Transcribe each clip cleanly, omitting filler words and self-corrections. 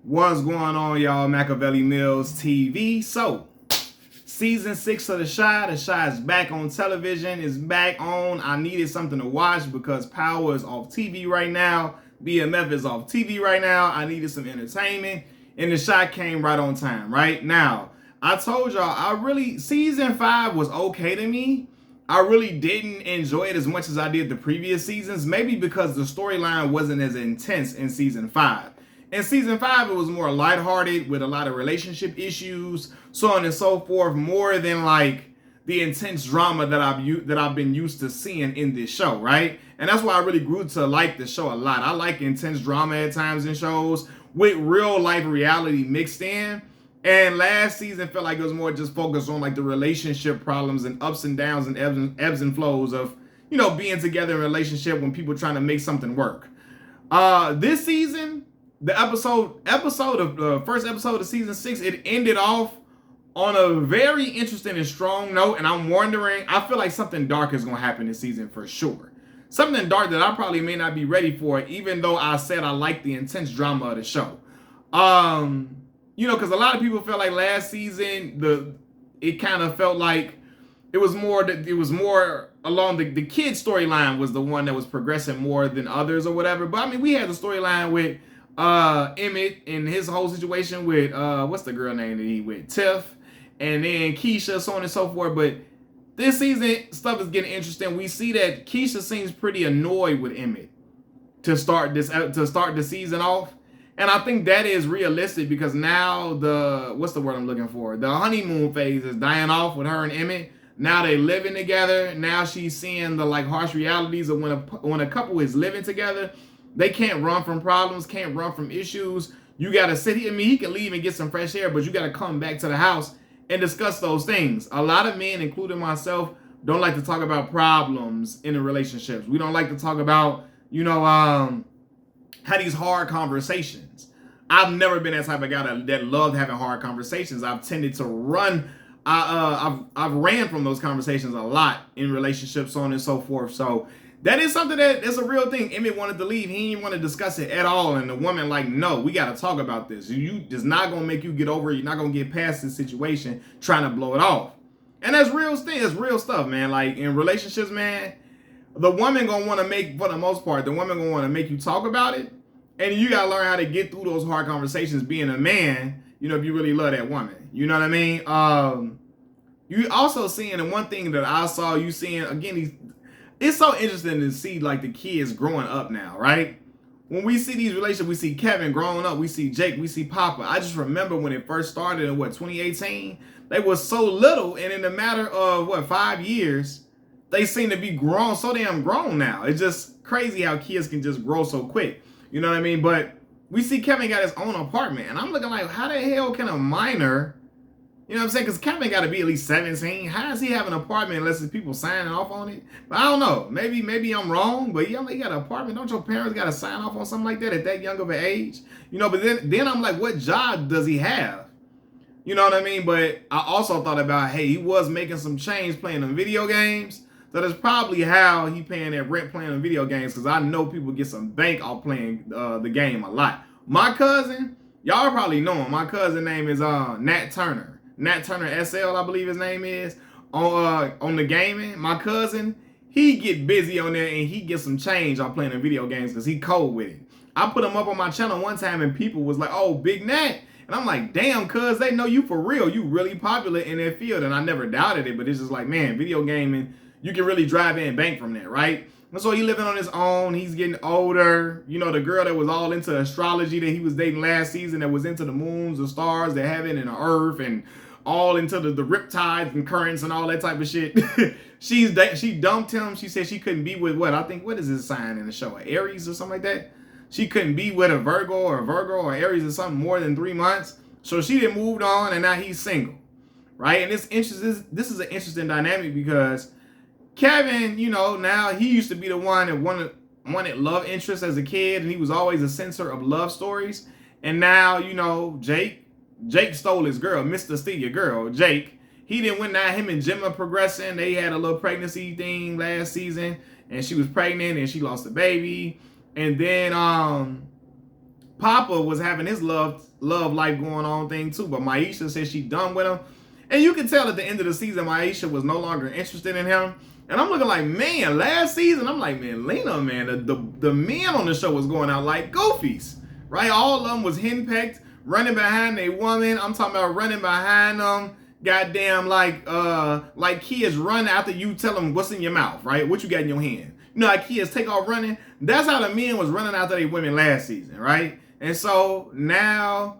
What's going on, y'all? Machiavelli Mills TV. So, season 6 of The Chi is back on television. It's back on. I needed something to watch because Power is off TV right now. BMF is off TV right now. I needed some entertainment. And The Chi came right on time, right? Now, I told y'all, season 5 was okay to me. I really didn't enjoy it as much as I did the previous seasons. Maybe because the storyline wasn't as intense in season 5. In season 5, it was more lighthearted with a lot of relationship issues, so on and so forth, more than like the intense drama that I've been used to seeing in this show, right? And that's why I really grew to like the show a lot. I like intense drama at times in shows with real life reality mixed in. And last season felt like it was more just focused on like the relationship problems and ups and downs and ebbs and flows of, being together in a relationship when people trying to make something work. This season, the first episode of season 6, it ended off on a very interesting and strong note. And I'm wondering, I feel like something dark is going to happen this season for sure. Something dark that I probably may not be ready for, even though I said I like the intense drama of the show. Because a lot of people felt like last season, it kind of felt like it was more along the kid storyline was the one that was progressing more than others or whatever. But I mean, we had the storyline with Emmett and his whole situation with what's the girl name that he with, Tiff, and then Keisha, so on and so forth. But this season stuff is getting interesting. We see that Keisha seems pretty annoyed with Emmett to start the season off, and I think that is realistic because now what's the word I'm looking for? The honeymoon phase is dying off with her and Emmett. Now they living together. Now she's seeing the like harsh realities of when a couple is living together. They can't run from problems, can't run from issues. You got to sit here. I mean, he can leave and get some fresh air, but you got to come back to the house and discuss those things. A lot of men, including myself, don't like to talk about problems in the relationships. We don't like to talk about, had these hard conversations. I've never been that type of guy that loved having hard conversations. I've tended to run. I've ran from those conversations a lot in relationships, so on and so forth. So that is something that is a real thing. Emmett wanted to leave. He didn't want to discuss it at all. And the woman like, no, we got to talk about this. It's not going to make you get over it. You're not going to get past this situation trying to blow it off. And that's real thing. It's real stuff, man. Like in relationships, man, the woman going to want to make, for the most part, the woman going to want to make you talk about it. And you got to learn how to get through those hard conversations being a man, if you really love that woman. You know what I mean? You also seeing, and one thing that I saw you seeing, again, it's so interesting to see like the kids growing up now, right? When we see these relationships, we see Kevin growing up, we see Jake, we see Papa. I just remember when it first started in 2018, they were so little, and in a matter of 5 years, they seem to be grown, so damn grown now. It's just crazy how kids can just grow so quick. You know what I mean? But we see Kevin got his own apartment, and I'm looking like, how the hell can a minor, you know what I'm saying? Because Kevin got to be at least 17. How does he have an apartment unless it's people signing off on it? But I don't know. Maybe I'm wrong, but he got an apartment. Don't your parents got to sign off on something like that at that young of an age? But then I'm like, what job does he have? You know what I mean? But I also thought about, hey, he was making some change playing them video games. So that's probably how he paying that rent playing them video games, because I know people get some bank off playing the game a lot. My cousin, y'all probably know him. My cousin name is Nat Turner. Nat Turner SL, I believe his name is, on the gaming. My cousin, he get busy on there and he gets some change on playing the video games because he cold with it. I put him up on my channel one time and people was like, oh, Big Nat. And I'm like, damn, cuz they know you for real. You really popular in that field. And I never doubted it, but it's just like, man, video gaming, you can really drive in bank from that, right? And so he living on his own. He's getting older. The girl that was all into astrology that he was dating last season that was into the moons, the stars, the heaven, and the earth, and all into the riptides and currents and all that type of shit. She dumped him. She said she couldn't be with what is his sign in the show? Aries or something like that? She couldn't be with a Virgo or Aries or something more than 3 months. So she done moved on and now he's single. Right? And this is an interesting dynamic because Kevin, now he used to be the one that wanted love interest as a kid, and he was always a censor of love stories. And now, Jake stole his girl, Mr. Steal Your Girl, Jake. He didn't win. Now him and Gemma progressing. They had a little pregnancy thing last season, and she was pregnant and she lost a baby. And then Papa was having his love life going on thing too, but Maisha said she done with him. And you can tell at the end of the season, Maisha was no longer interested in him. And I'm looking like, man, last season, I'm like, man, Lena, man, the men on the show was going out like goofies, right? All of them was henpecked, running behind a woman. I'm talking about running behind them, goddamn, like kids run after you tell them what's in your mouth, right? What you got in your hand. You know, like kids take off running. That's how the men was running after they women last season, right? And so now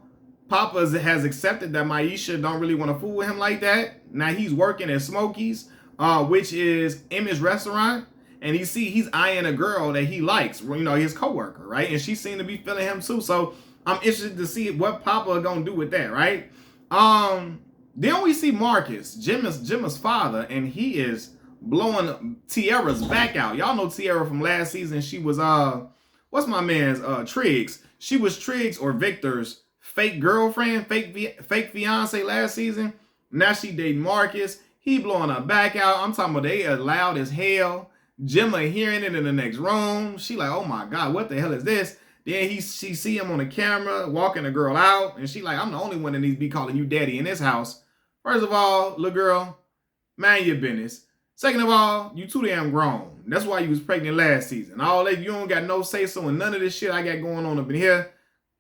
Papa has accepted that Maisha don't really want to fool with him like that. Now he's working at Smokey's, which is Emmett's restaurant, and he's eyeing a girl that he likes, you know, his coworker, right? And she seemed to be feeling him too. So I'm interested to see what Papa gonna do with that, right? Then we see Marcus, Gemma's father, and he is blowing Tiara's back out. Y'all know Tiara from last season. She was what's my man's Triggs. She was Triggs or Victor's fake girlfriend, fake fiance last season. Now she dating Marcus. He blowing her back out. I'm talking about they are loud as hell. Gemma hearing it in the next room. She like, oh my God, what the hell is this? Then she see him on the camera walking the girl out, and she like, I'm the only one that needs to be calling you daddy in this house. First of all, little girl, mind your business. Second of all, you too damn grown. That's why you was pregnant last season. All that, you don't got no say so in none of this shit I got going on up in here.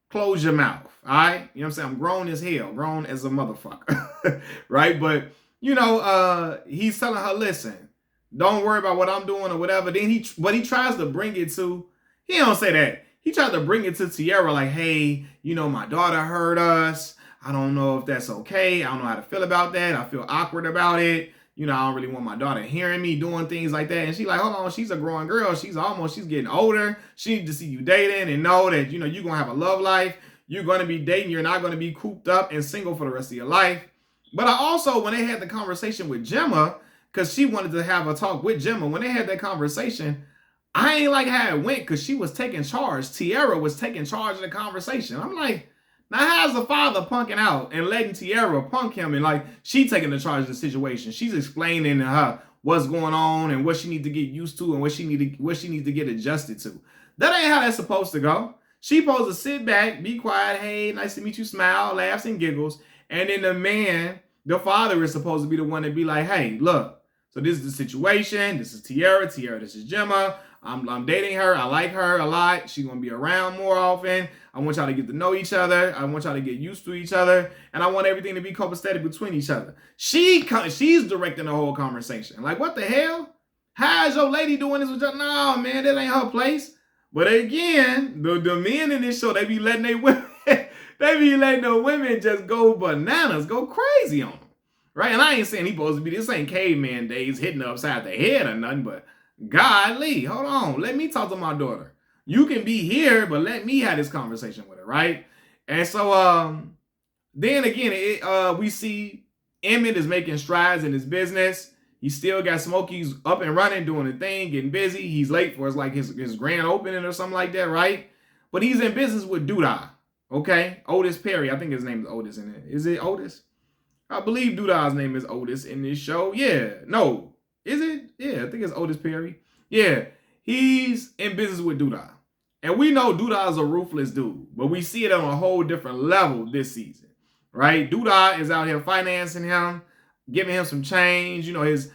Close your mouth, all right? You know what I'm saying? I'm grown as hell, grown as a motherfucker, right? But, you know, he's telling her, listen, don't worry about what I'm doing or whatever. Then he tries to bring it to, he don't say that. He tried to bring it to Tiara like, hey, you know, my daughter heard us. I don't know if that's okay. I don't know how to feel about that. I feel awkward about it. You know, I don't really want my daughter hearing me doing things like that. And she's like, hold on, she's a growing girl. She's getting older. She needs to see you dating and know that, you know, you're going to have a love life. You're going to be dating. You're not going to be cooped up and single for the rest of your life. But I also, when they had the conversation with Gemma, because she wanted to have a talk with Gemma, when they had that conversation, I ain't like how it went because she was taking charge. Tiara was taking charge of the conversation. I'm like, now how's the father punking out and letting Tiara punk him, and like she taking the charge of the situation? She's explaining to her what's going on and what she needs to get used to and what she needs to get adjusted to. That ain't how that's supposed to go. She supposed to sit back, be quiet, hey, nice to meet you, smile, laughs and giggles, and then the father is supposed to be the one to be like, hey, look, so this is the situation. This is Tiara, this is Gemma. I'm dating her. I like her a lot. She's going to be around more often. I want y'all to get to know each other. I want y'all to get used to each other. And I want everything to be copacetic between each other. She's directing the whole conversation. Like, what the hell? How is your lady doing this with y'all? No, man, that ain't her place. But again, the men in this show, they be letting the women just go bananas, go crazy on them. Right? And I ain't saying he supposed to be, this ain't caveman days hitting her upside the head or nothing, but golly, hold on. Let me talk to my daughter. You can be here, but let me have this conversation with her, right? And so then again, we see Emmett is making strides in his business. He still got Smokey's up and running, doing the thing, getting busy. He's late for his grand opening or something like that, right? But he's in business with Douda, okay? Otis Perry. I think his name is Otis in it. Is it Otis? I believe Douda's name is Otis in this show. Yeah. No. Is it? Yeah, I think it's Otis Perry. Yeah. He's in business with Douda. And we know Douda is a ruthless dude, but we see it on a whole different level this season, right? Douda is out here financing him, giving him some change. You know, his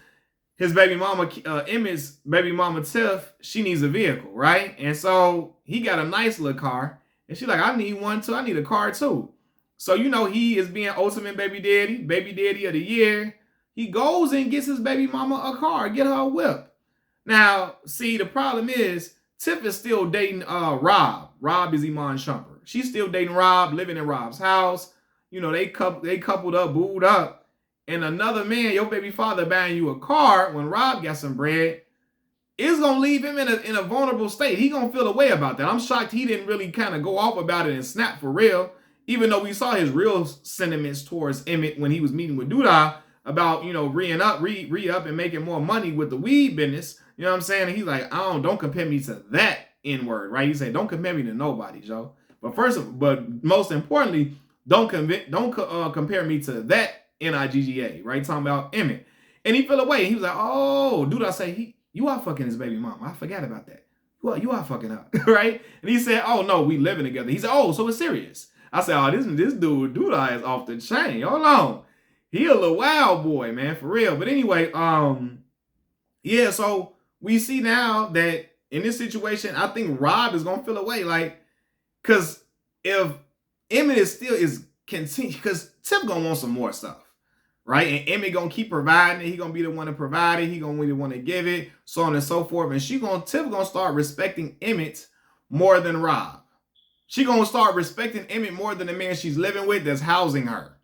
baby mama, Emmett's baby mama, Tiff, she needs a vehicle, right? And so he got a nice little car. And she's like, I need one too. I need a car too. So, you know, he is being ultimate baby daddy of the year. He goes and gets his baby mama a car, get her a whip. Now, see, the problem is, Tiff is still dating Rob. Rob is Iman Shumpert. She's still dating Rob, living in Rob's house. You know, they coupled up, booed up. And another man, your baby father, buying you a car when Rob got some bread, is going to leave him in a vulnerable state. He going to feel a way about that. I'm shocked he didn't really kind of go off about it and snap for real, even though we saw his real sentiments towards Emmett when he was meeting with Douda about, you know, re-up and making more money with the weed business. You know what I'm saying? And he's like, don't compare me to that N-word, right? He said, don't compare me to nobody, Joe. But most importantly, don't compare me to that Nigga, right? Talking about Emmett. And he fell away. He was like, oh, Douda say, you are fucking his baby mama. I forgot about that. Well, you are fucking up, right? And he said, oh no, we living together. He said, oh, so it's serious. I said, oh, this dude is off the chain. Hold on. He a little wild boy, man, for real. But anyway, yeah, so we see now that in this situation, I think Rob is gonna feel away. Like, cause if Emmett is continue, cause Tip gonna want some more stuff. Right? And Emmett gonna keep providing it. He gonna be the one to provide it. He gonna be the one to give it, so on and so forth. And Tip gonna start respecting Emmett more than Rob. She gonna start respecting Emmett more than the man she's living with that's housing her.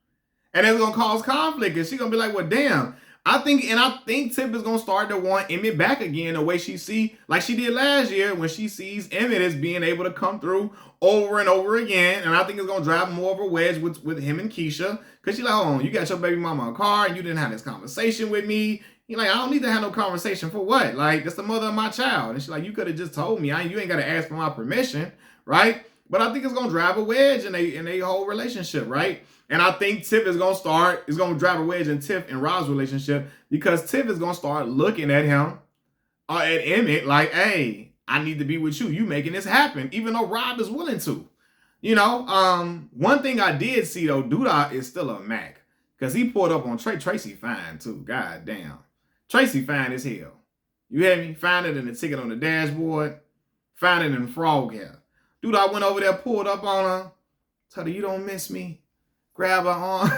And it's gonna cause conflict. And she's gonna be like, well, damn. I think Tip is gonna start to want Emmett back again the way she see, like she did last year when she sees Emmett as being able to come through over and over again. And I think it's gonna drive more of a wedge with him and Keisha. Cause she's like, hold on, you got your baby mama a car and you didn't have this conversation with me. You're like, I don't need to have no conversation for what? Like, that's the mother of my child. And she's like, you could have just told me. You ain't gotta ask for my permission, right? But I think it's gonna drive a wedge in a whole relationship, right? And I think Tip is gonna drive a wedge in Tip and Rob's relationship because Tip is gonna start looking at him or at Emmett like, hey, I need to be with you. You making this happen, even though Rob is willing to. You know, one thing I did see though, Duda is still a Mac. Cause he pulled up on Tracy fine too. God damn. Tracy fine as hell. You hear me? Find it in the ticket on the dashboard. Find it in frog hair. Duda went over there, pulled up on her. Told her, you don't miss me. Grab her arm.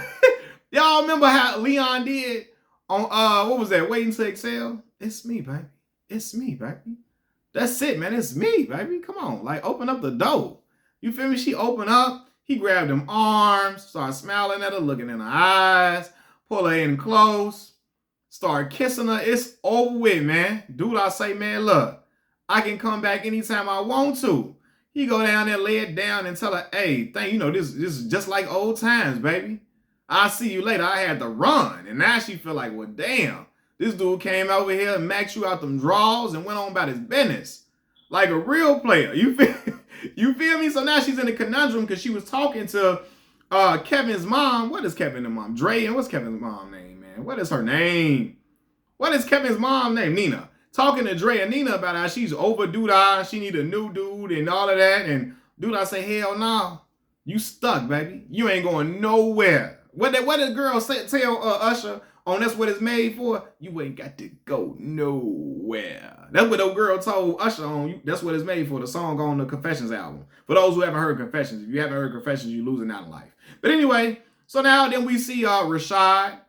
Y'all remember how Leon did on what was that? Waiting to Exhale? It's me, baby. It's me, baby. That's it, man. It's me, baby. Come on. Like, open up the door. You feel me? She opened up. He grabbed them arms, started smiling at her, looking in her eyes, pull her in close, start kissing her. It's over with, man. Dude, I say, man, look, I can come back anytime I want to. He go down there, lay it down, and tell her, hey, this is just like old times, baby. I'll see you later. I had to run. And now she feel like, well, damn. This dude came over here and maxed you out them draws and went on about his business. Like a real player. You feel me? So now she's in a conundrum because she was talking to Kevin's mom. What is Kevin's mom? Dre. And what's Kevin's mom name, man? What is her name? What is Kevin's mom name? Nina. Talking to Dre and Nina about how she's over Duda, she need a new dude and all of that. And Duda say, hell no. You stuck, baby. You ain't going nowhere. What did girl tell Usher on That's What It's Made For? You ain't got to go nowhere. That's what the girl told Usher on That's What It's Made For, the song on the Confessions album. For those who haven't heard Confessions, if you haven't heard Confessions, you're losing out in life. But anyway, so now then we see Rashad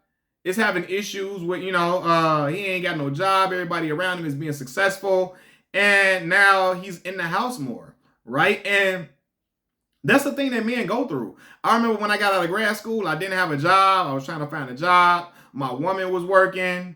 is having issues with, he ain't got no job. Everybody around him is being successful. And now he's in the house more, right? And that's the thing that men go through. I remember when I got out of grad school, I didn't have a job. I was trying to find a job. My woman was working.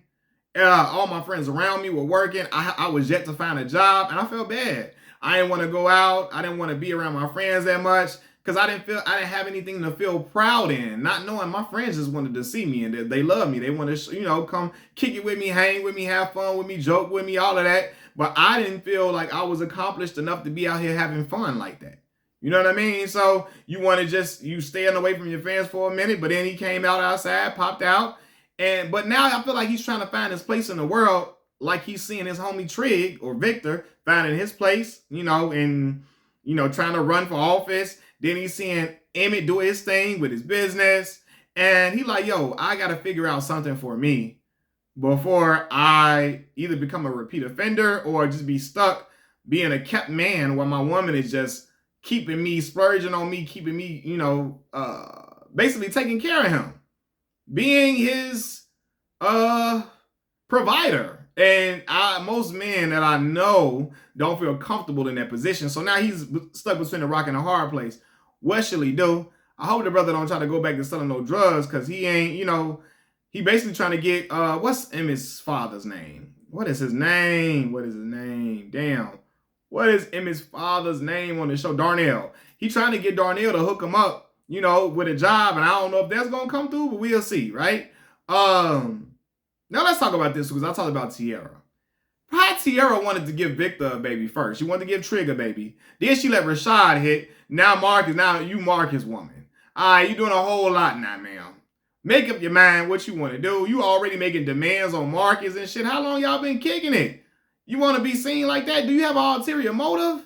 All my friends around me were working. I was yet to find a job, and I felt bad. I didn't want to go out. I didn't want to be around my friends that much because I didn't have anything to feel proud in. Not knowing my friends just wanted to see me and they love me. They want to, come kick it with me, hang with me, have fun with me, joke with me, all of that. But I didn't feel like I was accomplished enough to be out here having fun like that. You know what I mean? So you want to you staying away from your fans for a minute, but then he came out outside, popped out. But now I feel like he's trying to find his place in the world, like he's seeing his homie Trig or Victor finding his place, and, trying to run for office. Then he's seeing Emmett do his thing with his business. And he like, yo, I got to figure out something for me before I either become a repeat offender or just be stuck being a kept man while my woman is just keeping me, splurging on me, keeping me, basically taking care of him. Being his provider. And most men that I know don't feel comfortable in that position. So now he's stuck between a rock and a hard place. What should he do? I hope the brother don't try to go back to selling no drugs because he ain't, he basically trying to get, what's Emmett's father's name? What is his name? Damn. What is Emmett's father's name on the show? Darnell. He trying to get Darnell to hook him up, with a job. And I don't know if that's going to come through, but we'll see, right? Now let's talk about this because I talked about Tierra. Probably Tierra wanted to give Victor a baby first. She wanted to give Trig a baby. Then she let Rashad hit. Now you Marcus woman. All right, you doing a whole lot now, ma'am. Make up your mind what you want to do. You already making demands on Marcus and shit. How long y'all been kicking it? You want to be seen like that? Do you have an ulterior motive?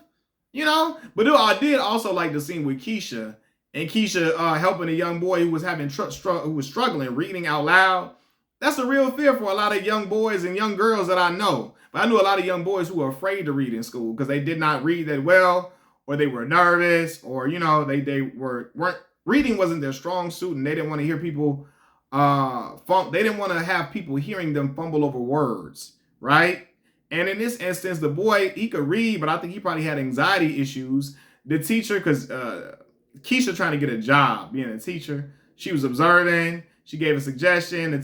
You know? But I did also like the scene with Keisha, and Keisha helping a young boy who was who was struggling reading out loud. That's a real fear for a lot of young boys and young girls that I know. But I knew a lot of young boys who were afraid to read in school because they did not read that well, or they were nervous, or weren't reading wasn't their strong suit, and they didn't want to hear people they didn't want to have people hearing them fumble over words, right? And in this instance, the boy, he could read, but I think he probably had anxiety issues. The teacher, because Keisha trying to get a job being a teacher, she was observing. She gave a suggestion. The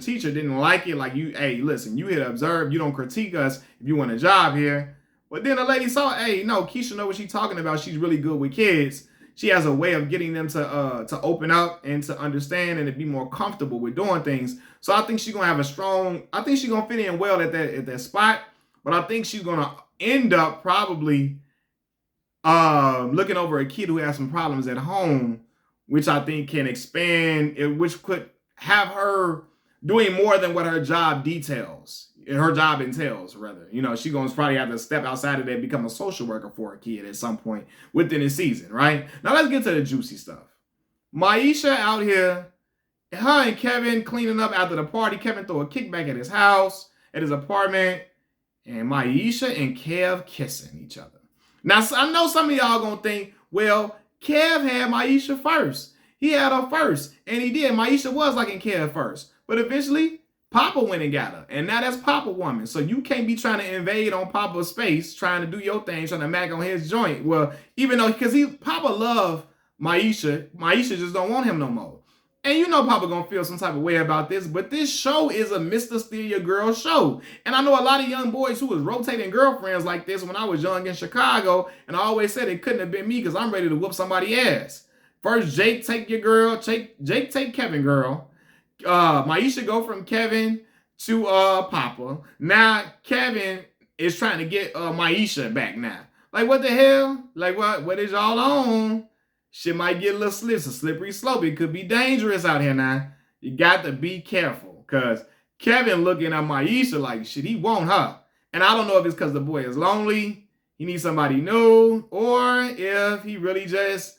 teacher didn't like it. Like, hey, listen, you here to observe. You don't critique us if you want a job here. But then the lady saw, hey, no, Keisha know what she's talking about. She's really good with kids. She has a way of getting them to open up and to understand and to be more comfortable with doing things. So I think she's gonna have I think she's gonna fit in well at that spot. But I think she's gonna end up probably looking over a kid who has some problems at home, which I think can expand, which could have her doing more than what her job entails, rather. You know, she's going to probably have to step outside of that and become a social worker for a kid at some point within the season, right? Now let's get to the juicy stuff. Maisha out here, her and Kevin cleaning up after the party. Kevin threw a kickback at his house, at his apartment, and Maisha and Kev kissing each other. Now, I know some of y'all going to think, well, Kev had Maisha first. He had her first, and he did. Maisha was liking Kev first. But eventually, Papa went and got her, and now that's Papa woman. So you can't be trying to invade on Papa's space, trying to do your thing, trying to mag on his joint. Well, even though, because Papa love Maisha just don't want him no more. And you know Papa gonna feel some type of way about this, but this show is a Mr. Steal Your Girl show. And I know a lot of young boys who was rotating girlfriends like this when I was young in Chicago, and I always said it couldn't have been me because I'm ready to whoop somebody's ass. First, Jake take your girl, Jake take Kevin girl. Maisha go from Kevin to Papa. Now Kevin is trying to get Maisha back now. Like, what the hell? Like, what is y'all on? Shit might get a little slippery slope. It could be dangerous out here now. You got to be careful because Kevin looking at Maisha like shit, he want her. And I don't know if it's because the boy is lonely, he needs somebody new, or if he really just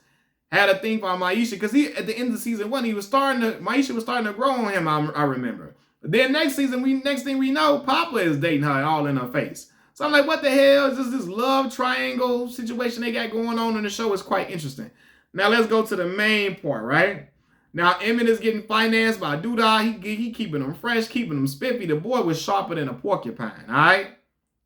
had a thing for Maisha. Because at the end of season 1, Maisha was starting to grow on him, I remember. But then next thing we know, Papa is dating her all in her face. So I'm like, what the hell is this love triangle situation they got going on in the show? Is quite interesting. Now let's go to the main part, right? Now Emmett is getting financed by Douda. He keeping them fresh, keeping them spiffy. The boy was sharper than a porcupine, all right?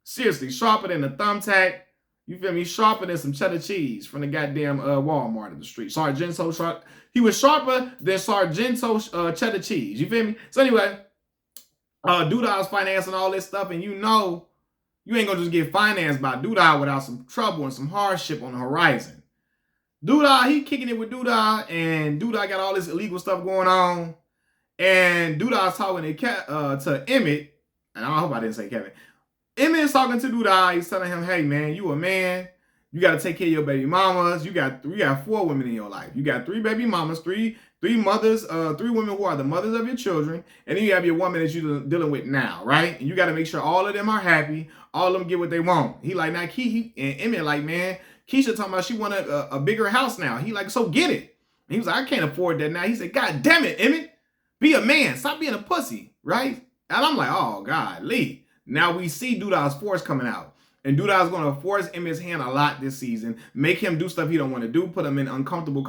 Seriously, sharper than a thumbtack. You feel me? Sharper than some cheddar cheese from the goddamn Walmart of the street. Sargento sharp. He was sharper than Sargento cheddar cheese. You feel me? So anyway, Douda's financing all this stuff, and you know you ain't gonna just get financed by Douda without some trouble and some hardship on the horizon. Douda, he kicking it with Douda, and Douda got all this illegal stuff going on. And Douda's talking to Emmett, and I hope I didn't say Kevin. Emmett is talking to Douda. He's telling him, hey, man, you a man. You got to take care of your baby mamas. You got 4 women in your life. You got 3 baby mamas, three mothers, 3 women who are the mothers of your children. And then you have your woman that you're dealing with now, right? And you got to make sure all of them are happy. All of them get what they want. He like, now, and Emmett like, man, Keisha talking about she want a bigger house now. He like, so get it. And he was like, I can't afford that now. He said, God damn it, Emmett. Be a man. Stop being a pussy, right? And I'm like, oh, God, Lee. Now we see Douda's force coming out. And Douda's going to force Emmett's hand a lot this season. Make him do stuff he don't want to do. Put him in uncomfortable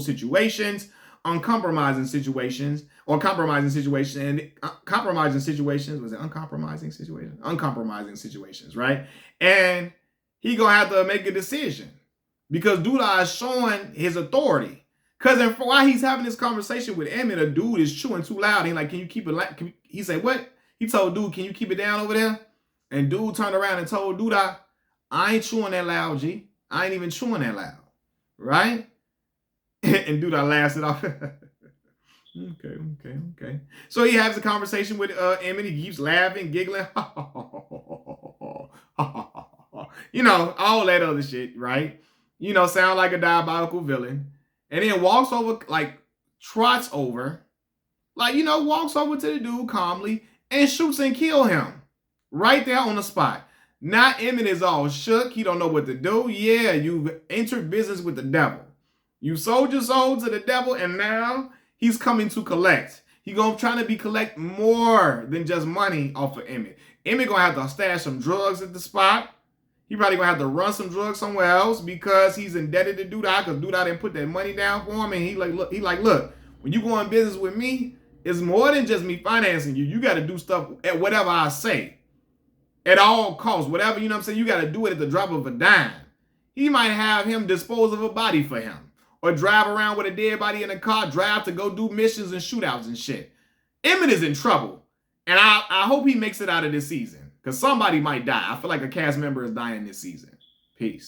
situations. Uncompromising situations. Or compromising situations. And compromising situations. Was it uncompromising situations? Uncompromising situations, right? And he gonna have to make a decision because Douda is showing his authority. Because while he's having this conversation with Emmett, a dude is chewing too loud. He's like, can you keep it? He said, what? He told dude, can you keep it down over there? And dude turned around and told Douda, I ain't chewing that loud, G. I ain't even chewing that loud. Right? And Douda laughs it off. Okay. So he has a conversation with Emmett. He keeps laughing, giggling. You know, all that other shit, right? You know, sound like a diabolical villain. And then walks over, like, trots over, like, you know, walks over to the dude calmly and shoots and kills him. Right there on the spot. Now Emmett is all shook. He don't know what to do. Yeah, you've entered business with the devil. You sold your soul to the devil, and now he's coming to collect. He gonna try to collect more than just money off of Emmett. Emmett gonna have to stash some drugs at the spot. He probably gonna have to run some drugs somewhere else because he's indebted to Duda, because Duda didn't put that money down for him. And he like, look, when you go in business with me, it's more than just me financing you. You got to do stuff at whatever I say, at all costs, whatever, you know what I'm saying. You got to do it at the drop of a dime. He might have him dispose of a body for him, or drive around with a dead body in a car, drive to go do missions and shootouts and shit. Emmett is in trouble, and I hope he makes it out of this season. Because somebody might die. I feel like a cast member is dying this season. Peace.